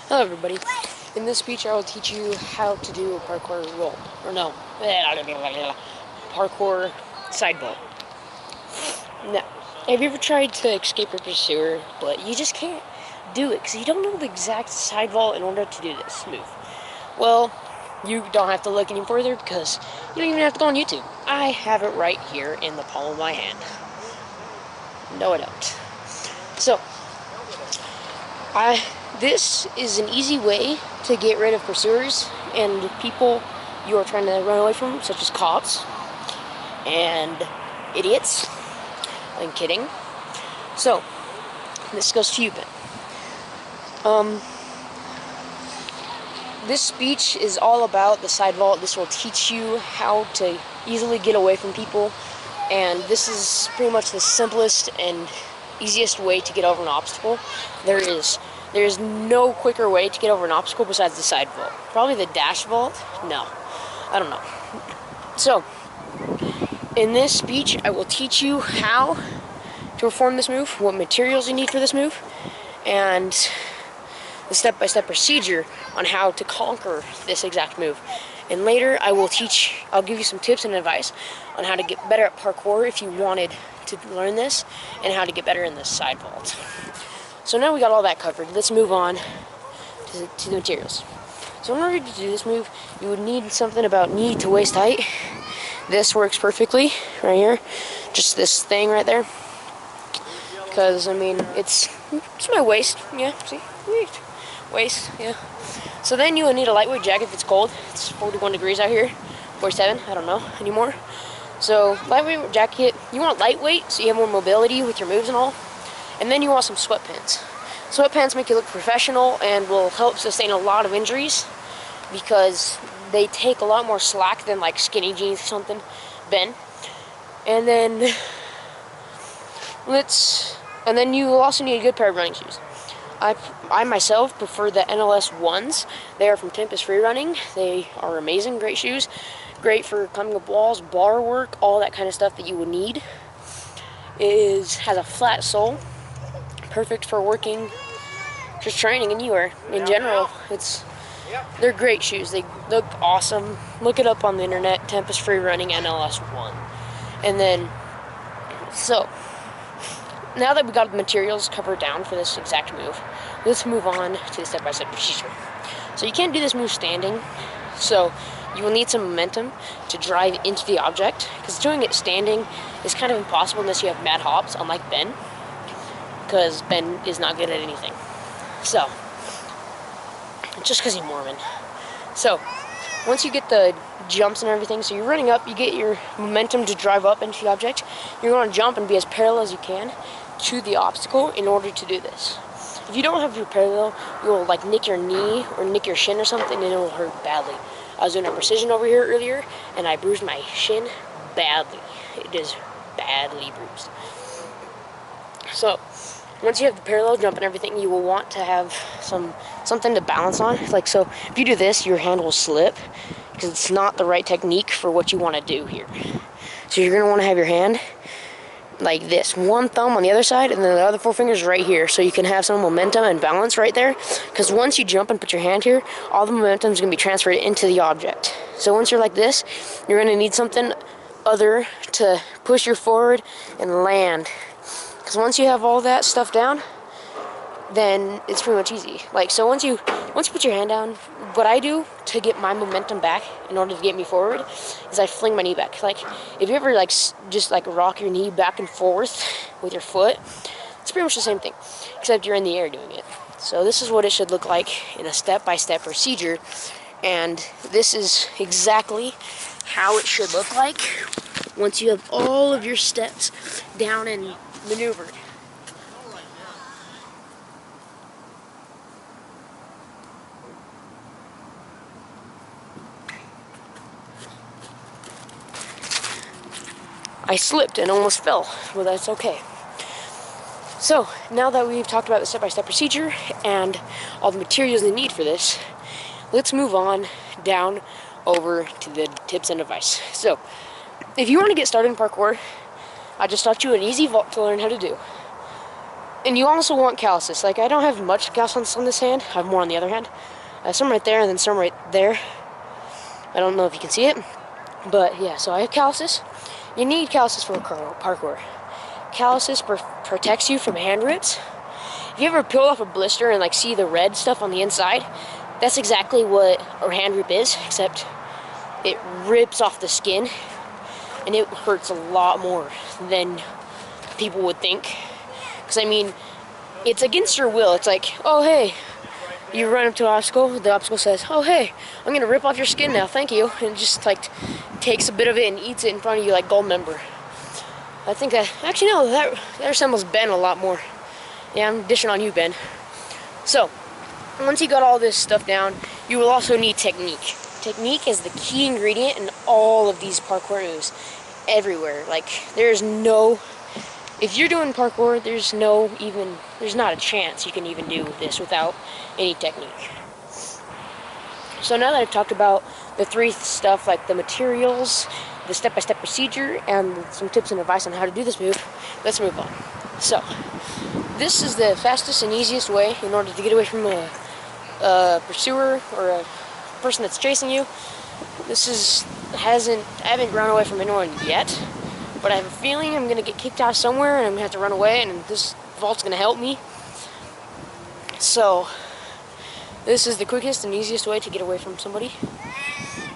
Hello everybody. In this speech I will teach you how to do a parkour roll. Or no, parkour side vault. Now, have you ever tried to escape your pursuer, but you just can't do it because you don't know the exact side vault in order to do this move? Well, you don't have to look any further because you don't even have to go on YouTube. I have it right here in the palm of my hand. No, I don't. So, this is an easy way to get rid of pursuers and people you are trying to run away from, such as cops and idiots. I'm kidding. So, this goes to you, Ben. This speech is all about the side vault. This will teach you how to easily get away from people, and this is pretty much the simplest and easiest way to get over an obstacle. There is no quicker way to get over an obstacle besides the side vault. Probably the dash vault? No. I don't know. So, in this speech, I will teach you how to perform this move, what materials you need for this move, and the step-by-step procedure on how to conquer this exact move. And later, I'll give you some tips and advice on how to get better at parkour if you wanted to learn this, and how to get better in this side vault. So now we got all that covered. Let's move on to the materials. So in order to do this move, you would need something about knee to waist height. This works perfectly right here. Just this thing right there. Because, I mean, it's my waist. Yeah, see? Waist, yeah. So then you will need a lightweight jacket if it's cold. It's 41 degrees out here. 47, I don't know anymore. So, lightweight jacket. You want lightweight so you have more mobility with your moves and all. And then you want some sweatpants. Sweatpants make you look professional and will help sustain a lot of injuries because they take a lot more slack than like skinny jeans or something, Ben. And then you will also need a good pair of running shoes. I myself prefer the NLS 1s. They are from Tempest Free Running. They are amazing, great shoes. Great for climbing up walls, bar work, all that kind of stuff that you would need. Has a flat sole. Perfect for working, just training anywhere in general. They're great shoes. They look awesome. Look it up on the internet, Tempest Free Running NLS 1. And then, so, now that we got the materials covered down for this exact move, let's move on to the step-by-step procedure. So you can't do this move standing, so you will need some momentum to drive into the object, because doing it standing is kind of impossible unless you have mad hops, unlike Ben. Because Ben is not good at anything. So, just because he's Mormon. So, once you get the jumps and everything, so you're running up, you get your momentum to drive up into the object, you're going to jump and be as parallel as you can to the obstacle in order to do this. If you don't have your parallel, you'll like nick your knee or nick your shin or something and it'll hurt badly. I was doing a precision over here earlier and I bruised my shin badly. It is badly bruised. So, once you have the parallel jump and everything, you will want to have something to balance on. Like, so if you do this, your hand will slip because it's not the right technique for what you want to do here. So you're going to want to have your hand like this. One thumb on the other side and then the other four fingers right here so you can have some momentum and balance right there. Because once you jump and put your hand here, all the momentum is going to be transferred into the object. So once you're like this, you're going to need something other to push you forward and land. Because once you have all that stuff down, then it's pretty much easy. Like, so once you put your hand down, what I do to get my momentum back in order to get me forward is I fling my knee back. Like, if you ever like just like rock your knee back and forth with your foot, it's pretty much the same thing, except you're in the air doing it. So this is what it should look like in a step-by-step procedure, and this is exactly how it should look like once you have all of your steps down and maneuvered. I slipped and almost fell, but that's okay. So, now that we've talked about the step-by-step procedure and all the materials they need for this, let's move on down over to the tips and advice. So, if you want to get started in parkour, I just taught you an easy vault to learn how to do. And you also want calluses. Like, I don't have much calluses on this hand. I have more on the other hand. Some right there and then some right there. I don't know if you can see it. But yeah, so I have calluses. You need calluses for parkour. Calluses protects you from hand rips. If you ever peel off a blister and like see the red stuff on the inside, that's exactly what a hand rip is, except it rips off the skin and it hurts a lot more than people would think. Because I mean, it's against your will. It's like, oh hey, you run up to an obstacle, the obstacle says, oh hey, I'm gonna rip off your skin now, thank you, and it just like takes a bit of it and eats it in front of you like Goldmember. I think that, actually no, that resembles Ben a lot more. Yeah, I'm dishing on you, Ben. So, once you got all this stuff down, you will also need technique. Technique is the key ingredient in all of these parkour moves, everywhere. Like, there's no, if you're doing parkour, there's not a chance you can even do this without any technique. So now that I've talked about the three stuff, like the materials, the step-by-step procedure, and some tips and advice on how to do this move, let's move on. So, this is the fastest and easiest way in order to get away from a pursuer or a person that's chasing you. I haven't run away from anyone yet, but I have a feeling I'm gonna get kicked out somewhere and I'm gonna have to run away, and this vault's gonna help me. So, this is the quickest and easiest way to get away from somebody,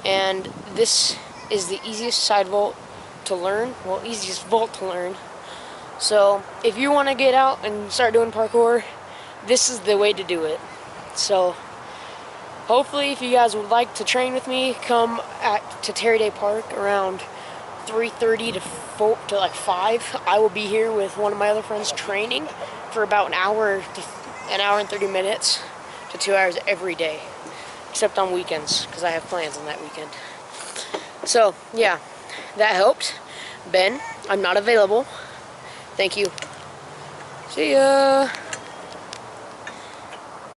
and this is the easiest side vault to learn, well, easiest vault to learn. So, if you want to get out and start doing parkour, this is the way to do it. So, hopefully, if you guys would like to train with me, come to Terry Day Park around 3:30 to like 5. I will be here with one of my other friends training for about an hour and 30 minutes to 2 hours every day, except on weekends, because I have plans on that weekend. So, yeah, that helped. Ben, I'm not available. Thank you. See ya.